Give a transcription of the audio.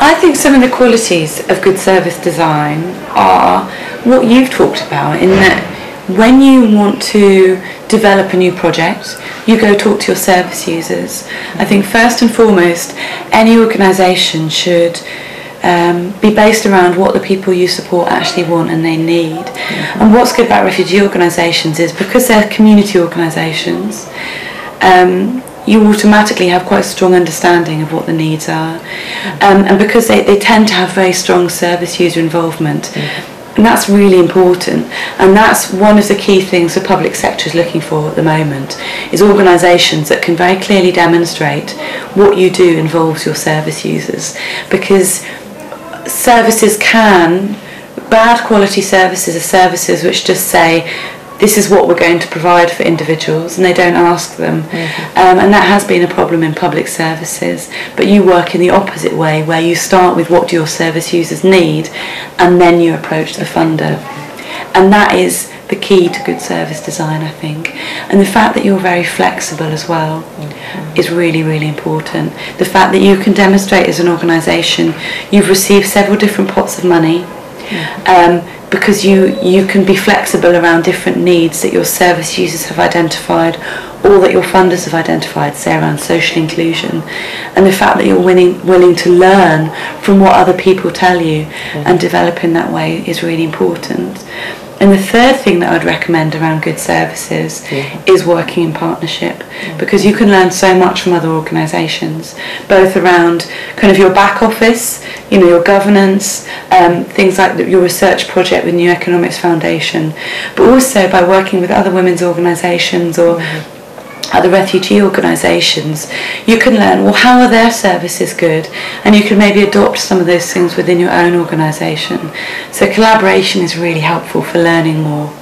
I think some of the qualities of good service design are what you've talked about, in that when you want to develop a new project, you go talk to your service users. I think first and foremost, any organisation should be based around what the people you support actually want and they need. And what's good about refugee organisations is because they're community organisations, you automatically have quite a strong understanding of what the needs are, and because they tend to have very strong service user involvement. And that's really important, and that's one of the key things the public sector is looking for at the moment, is organisations that can very clearly demonstrate what you do involves your service users. Because services bad quality services are services which just say, this is what we're going to provide for individuals, and they don't ask them. And that has been a problem in public services. But you work in the opposite way, where you start with what do your service users need, and then you approach the funder. And that is the key to good service design, I think. And the fact that you're very flexible as well is really, really important. The fact that you can demonstrate as an organisation you've received several different pots of money, because you can be flexible around different needs that your service users have identified or that your funders have identified, say around social inclusion. And the fact that you're willing to learn from what other people tell you and develop in that way is really important. And the third thing that I would recommend around good services is working in partnership, because you can learn so much from other organisations, both around kind of your back office, your governance, things like your research project with New Economics Foundation, but also by working with other women's organisations or other refugee organisations. You can learn, well, how are their services good? And you can maybe adopt some of those things within your own organisation. So collaboration is really helpful for learning more.